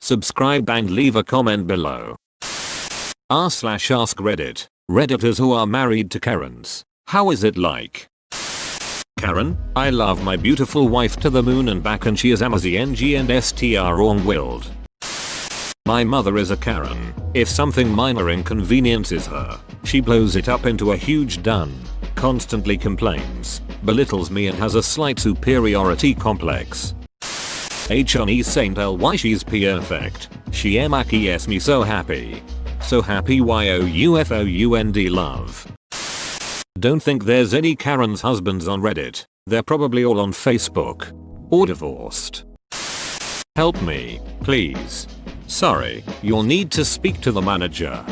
subscribe and leave a comment below. r/AskReddit, Redditors who are married to Karens. How is it like? Karen, I love my beautiful wife to the moon and back and she is amazing and wrong-willed. My mother is a Karen. If something minor inconveniences her, she blows it up into a huge done, constantly complains, belittles me and has a slight superiority complex. Honey Saint Ly she's perfect. She makes me so happy. So happy youfund love. Don't think there's any Karen's husbands on Reddit. They're probably all on Facebook. Or divorced. Help me, please. Sorry, you'll need to speak to the manager.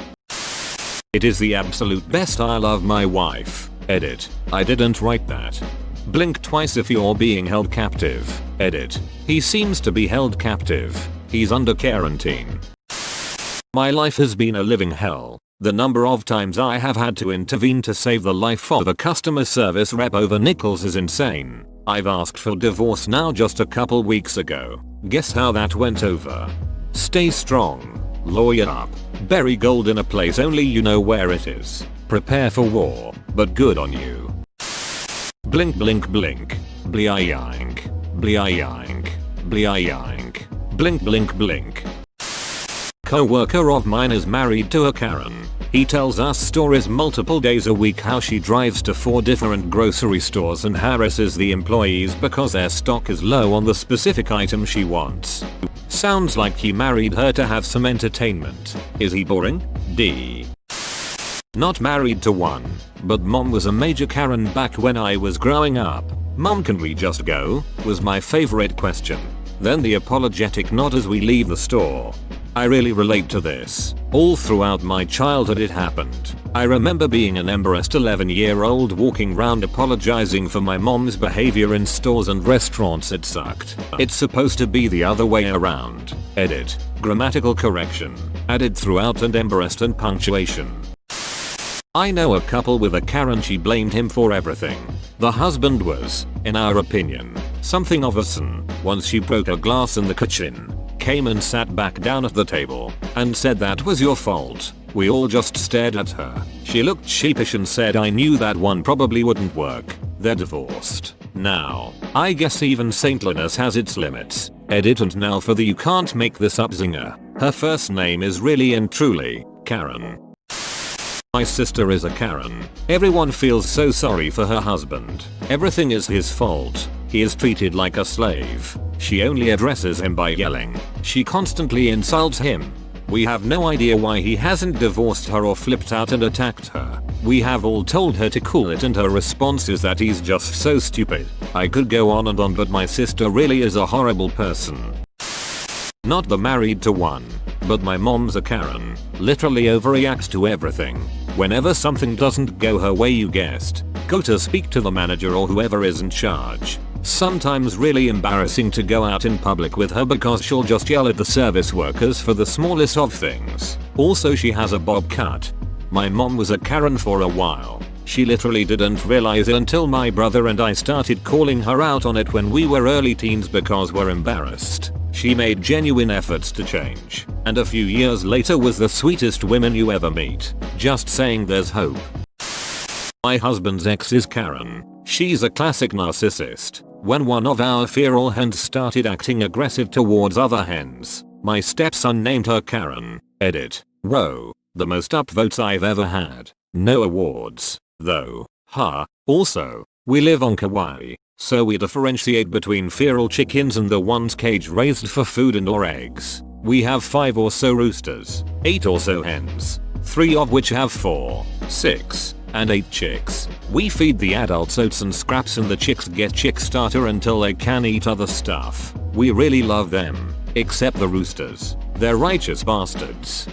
It is the absolute best. I love my wife. Edit. I didn't write that. Blink twice if you're being held captive. Edit. He seems to be held captive. He's under quarantine. My life has been a living hell. The number of times I have had to intervene to save the life of a customer service rep over nickels is insane. I've asked for divorce now just a couple weeks ago. Guess how that went over? Stay strong. Lawyer up. Bury gold in a place only you know where it is. Prepare for war, but good on you. Blink blink blink. Bleeying. Bleeying. Bleeying. Blink blink blink. Co-worker of mine is married to a Karen. He tells us stories multiple days a week how she drives to 4 different grocery stores and harasses the employees because their stock is low on the specific item she wants. Sounds like he married her to have some entertainment. Is he boring? D. Not married to one, but mom was a major Karen back when I was growing up. Mom, can we just go? Was my favorite question. Then the apologetic nod as we leave the store. I really relate to this. All throughout my childhood it happened. I remember being an embarrassed 11-year-old walking round apologizing for my mom's behavior in stores and restaurants. It sucked. It's supposed to be the other way around. Edit. Grammatical correction. Added throughout and embarrassed and punctuation. I know a couple with a Karen. She blamed him for everything. The husband was, in our opinion, something of a son. Once she broke a glass in the kitchen, came and sat back down at the table, and said that was your fault. We all just stared at her. She looked sheepish and said I knew that one probably wouldn't work. They're divorced. Now, I guess even saintliness has its limits. Edit. And now for the you can't make this up zinger. Her first name is really and truly Karen. My sister is a Karen. Everyone feels so sorry for her husband. Everything is his fault. He is treated like a slave. She only addresses him by yelling. She constantly insults him. We have no idea why he hasn't divorced her or flipped out and attacked her. We have all told her to cool it and her response is that he's just so stupid. I could go on and on, but my sister really is a horrible person. Not the married to one, but my mom's a Karen. Literally overreacts to everything. Whenever something doesn't go her way, you guessed, go to speak to the manager or whoever is in charge. Sometimes really embarrassing to go out in public with her because she'll just yell at the service workers for the smallest of things. Also, she has a bob cut. My mom was a Karen for a while. She literally didn't realize it until my brother and I started calling her out on it when we were early teens because we're embarrassed. She made genuine efforts to change, and a few years later was the sweetest woman you ever meet. Just saying, there's hope. My husband's ex is Karen. She's a classic narcissist. When one of our feral hens started acting aggressive towards other hens, my stepson named her Karen. Edit. Row. The most upvotes I've ever had. No awards, though. Also, we live on Kauai, so we differentiate between feral chickens and the ones cage raised for food and or eggs. We have 5 or so roosters, 8 or so hens, 3 of which have 4, 6, and 8 chicks. We feed the adults oats and scraps and the chicks get chick starter until they can eat other stuff. We really love them, except the roosters. They're righteous bastards.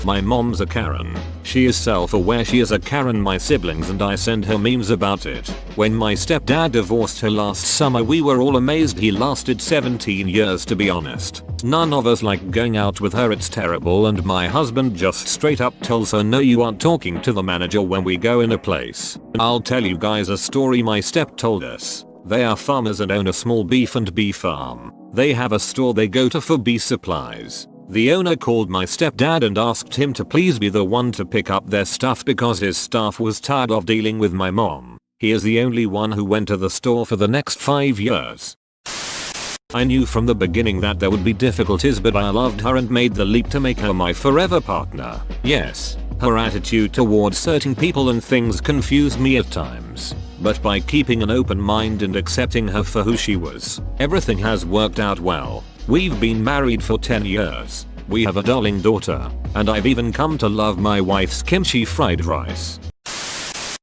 My mom's a Karen. She is self-aware she is a Karen. My siblings and I send her memes about it. When my stepdad divorced her last summer, we were all amazed he lasted 17 years, to be honest. None of us like going out with her, it's terrible, and my husband just straight up tells her no, you aren't talking to the manager when we go in a place. I'll tell you guys a story my step told us. They are farmers and own a small beef and bee farm. They have a store they go to for bee supplies. The owner called my stepdad and asked him to please be the one to pick up their stuff because his staff was tired of dealing with my mom. He is the only one who went to the store for the next 5 years. I knew from the beginning that there would be difficulties, but I loved her and made the leap to make her my forever partner. Yes, her attitude towards certain people and things confused me at times. But by keeping an open mind and accepting her for who she was, everything has worked out well. We've been married for 10 years. We have a darling daughter, and I've even come to love my wife's kimchi fried rice.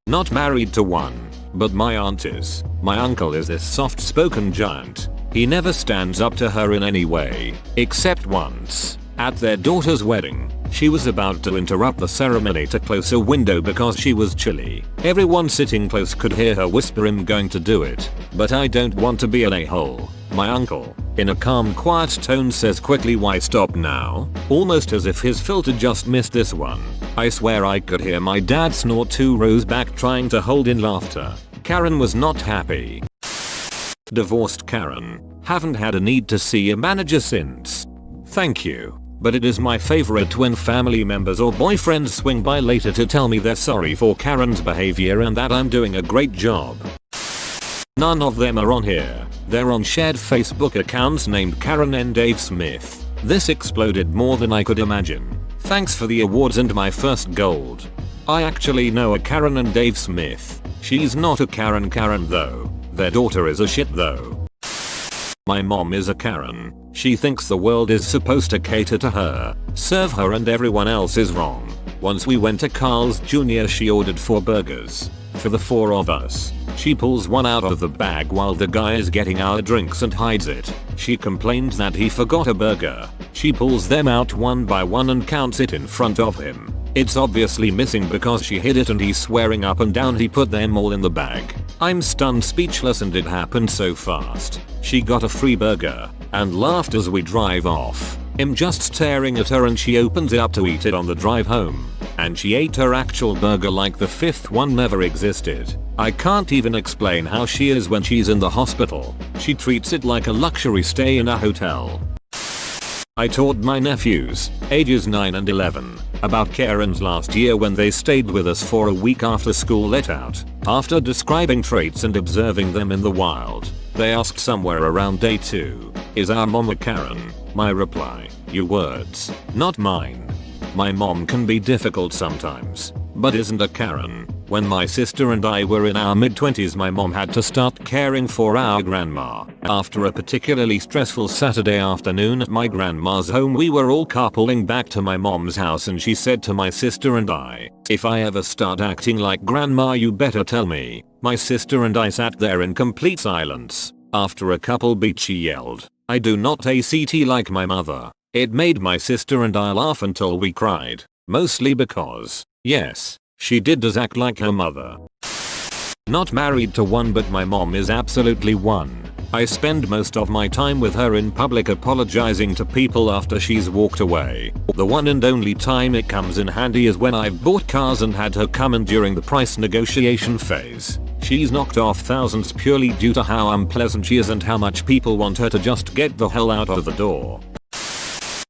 Not married to one, but my aunt is. My uncle is this soft-spoken giant. He never stands up to her in any way, except once. At their daughter's wedding, she was about to interrupt the ceremony to close a window because she was chilly. Everyone sitting close could hear her whisper, "I'm going to do it, but I don't want to be an a-hole." My uncle, in a calm, quiet tone, says quickly, "Why stop now?" Almost as if his filter just missed this one. I swear I could hear my dad snort 2 rows back, trying to hold in laughter. Karen was not happy. Divorced Karen. Haven't had a need to see a manager since. Thank you. But it is my favorite when family members or boyfriends swing by later to tell me they're sorry for Karen's behavior and that I'm doing a great job. None of them are on here. They're on shared Facebook accounts named Karen and Dave Smith. This exploded more than I could imagine. Thanks for the awards and my first gold. I actually know a Karen and Dave Smith. She's not a Karen though. Their daughter is a shit though. My mom is a Karen. She thinks the world is supposed to cater to her, serve her, and everyone else is wrong. Once we went to Carl's Jr. She ordered 4 burgers. For the 4 of us. She pulls one out of the bag while the guy is getting our drinks and hides it. She complains that he forgot a burger. She pulls them out one by one and counts it in front of him. It's obviously missing because she hid it and he's swearing up and down he put them all in the bag. I'm stunned, speechless, and it happened so fast. She got a free burger and laughed as we drive off. I'm just staring at her and she opens it up to eat it on the drive home. And she ate her actual burger like the 5th one never existed. I can't even explain how she is when she's in the hospital. She treats it like a luxury stay in a hotel. I taught my nephews, ages 9 and 11, about Karens last year when they stayed with us for a week after school let out. After describing traits and observing them in the wild, they asked somewhere around day 2, "Is our mom a Karen?" My reply, "Your words, not mine." My mom can be difficult sometimes, but isn't a Karen. When my sister and I were in our mid-20s, my mom had to start caring for our grandma. After a particularly stressful Saturday afternoon at my grandma's home, we were all carpooling back to my mom's house and she said to my sister and I, "If I ever start acting like grandma, you better tell me." My sister and I sat there in complete silence. After a couple beats she yelled, "I do not act like my mother." It made my sister and I laugh until we cried. Mostly because, yes, she did does act like her mother. Not married to one, but my mom is absolutely one. I spend most of my time with her in public apologizing to people after she's walked away. The one and only time it comes in handy is when I've bought cars and had her come in during the price negotiation phase. She's knocked off thousands purely due to how unpleasant she is and how much people want her to just get the hell out of the door.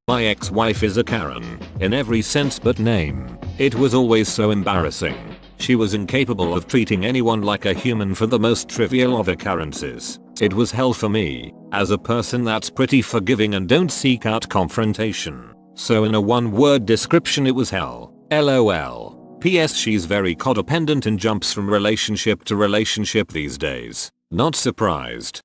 My ex-wife is a Karen, in every sense but name. It was always so embarrassing. She was incapable of treating anyone like a human for the most trivial of occurrences. It was hell for me, as a person that's pretty forgiving and don't seek out confrontation. So in a one-word description, it was hell. LOL. P.S. She's very codependent and jumps from relationship to relationship these days. Not surprised.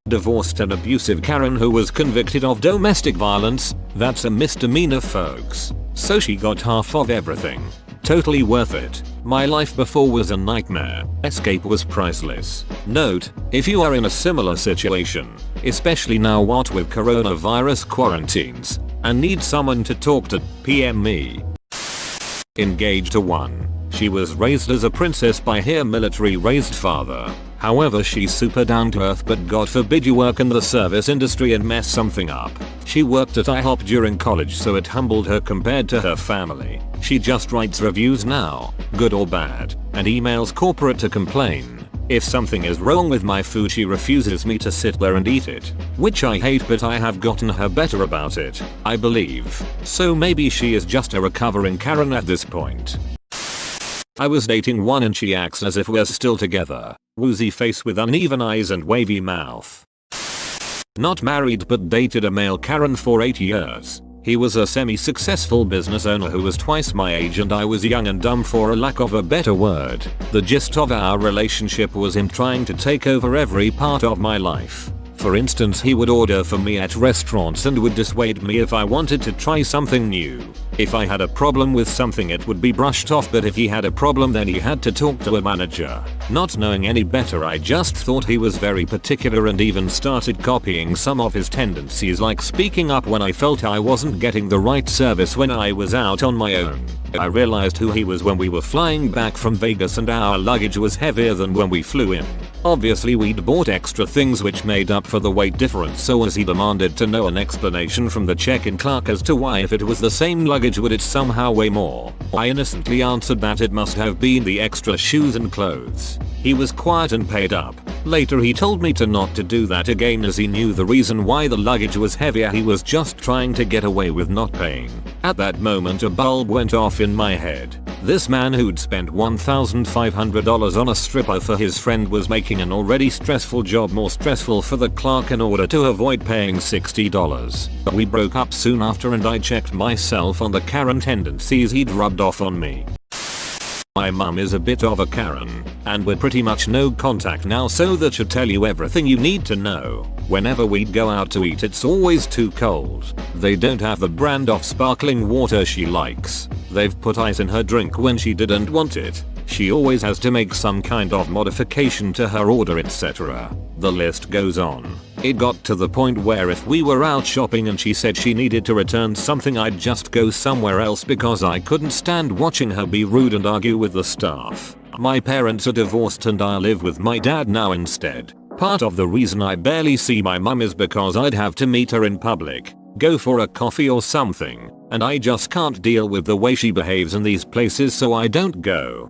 Divorced and abusive Karen who was convicted of domestic violence. That's a misdemeanor, folks. So she got half of everything. Totally worth it. My life before was a nightmare. Escape was priceless. Note, if you are in a similar situation, especially now what with coronavirus quarantines, and need someone to talk to, PM me. Engaged to one. She was raised as a princess by her military-raised father. However, she's super down to earth, but God forbid you work in the service industry and mess something up. She worked at IHOP during college, so it humbled her compared to her family. She just writes reviews now, good or bad, and emails corporate to complain. If something is wrong with my food, she refuses me to sit there and eat it. Which I hate, but I have gotten her better about it, I believe. So maybe she is just a recovering Karen at this point. I was dating one and she acts as if we're still together. Woozy face with uneven eyes and wavy mouth. Not married but dated a male Karen for 8 years. He was a semi-successful business owner who was twice my age and I was young and dumb for a lack of a better word. The gist of our relationship was him trying to take over every part of my life. For instance, he would order for me at restaurants and would dissuade me if I wanted to try something new. If I had a problem with something, it would be brushed off, but if he had a problem, then he had to talk to a manager. Not knowing any better, I just thought he was very particular and even started copying some of his tendencies, like speaking up when I felt I wasn't getting the right service when I was out on my own. I realized who he was when we were flying back from Vegas and our luggage was heavier than when we flew in. Obviously we'd bought extra things which made up for the weight difference, so as he demanded to know an explanation from the check-in clerk as to why, if it was the same luggage, would it somehow weigh more. I innocently answered that it must have been the extra shoes and clothes. He was quiet and paid up. Later he told me not to do that again as he knew the reason why the luggage was heavier. He was just trying to get away with not paying. At that moment a bulb went off in my head. This man who'd spent $1,500 on a stripper for his friend was making an already stressful job more stressful for the clerk in order to avoid paying $60. We broke up soon after and I checked myself on the Karen tendencies he'd rubbed off on me. My mum is a bit of a Karen, and we're pretty much no contact now, so that should tell you everything you need to know. Whenever we'd go out to eat, it's always too cold. They don't have the brand of sparkling water she likes. They've put ice in her drink when she didn't want it. She always has to make some kind of modification to her order, etc. The list goes on. It got to the point where if we were out shopping and she said she needed to return something, I'd just go somewhere else because I couldn't stand watching her be rude and argue with the staff. My parents are divorced and I live with my dad now instead. Part of the reason I barely see my mum is because I'd have to meet her in public, go for a coffee or something, and I just can't deal with the way she behaves in these places, so I don't go.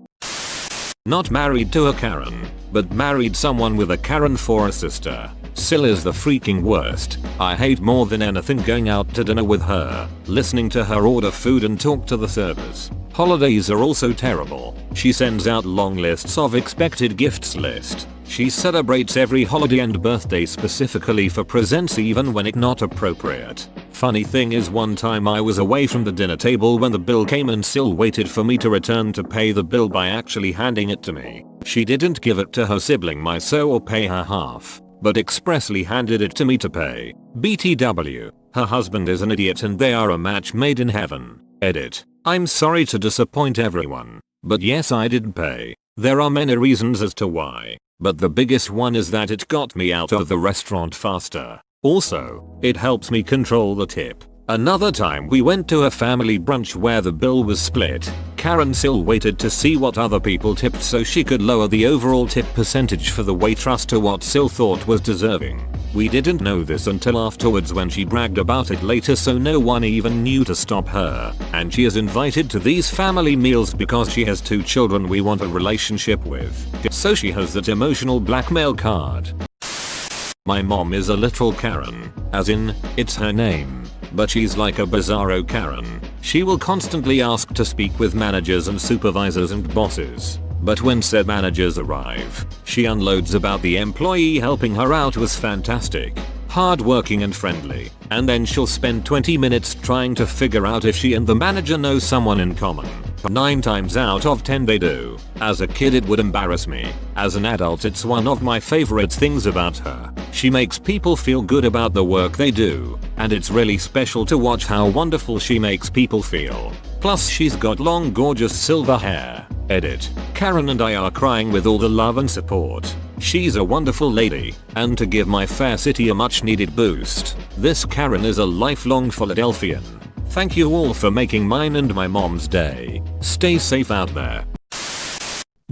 Not married to a Karen, but married someone with a Karen for a sister. Sil is the freaking worst. I hate more than anything going out to dinner with her, listening to her order food and talk to the servers. Holidays are also terrible. She sends out long lists of expected gifts list. She celebrates every holiday and birthday specifically for presents even when it's not appropriate. Funny thing is, one time I was away from the dinner table when the bill came and Sil waited for me to return to pay the bill by actually handing it to me. She didn't give it to her sibling Miso or pay her half, but expressly handed it to me to pay. BTW, her husband is an idiot and they are a match made in heaven. Edit. I'm sorry to disappoint everyone, but yes, I did pay. There are many reasons as to why, but the biggest one is that it got me out of the restaurant faster. Also, it helps me control the tip. Another time we went to a family brunch where the bill was split. Karen Sil waited to see what other people tipped so she could lower the overall tip percentage for the waitress to what Sil thought was deserving. We didn't know this until afterwards when she bragged about it later, so no one even knew to stop her. And she is invited to these family meals because she has 2 children we want a relationship with. So she has that emotional blackmail card. My mom is a literal Karen, as in, it's her name. But she's like a bizarro Karen. She will constantly ask to speak with managers and supervisors and bosses. But when said managers arrive, she unloads about the employee helping her out was fantastic, hardworking and friendly, and then she'll spend 20 minutes trying to figure out if she and the manager know someone in common. 9 times out of 10 they do. As a kid it would embarrass me. As an adult it's one of my favorite things about her. She makes people feel good about the work they do, and it's really special to watch how wonderful she makes people feel. Plus she's got long gorgeous silver hair. Edit. Karen and I are crying with all the love and support. She's a wonderful lady, and to give my fair city a much needed boost, this Karen is a lifelong Philadelphian. Thank you all for making mine and my mom's day. Stay safe out there.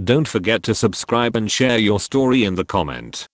Don't forget to subscribe and share your story in the comment.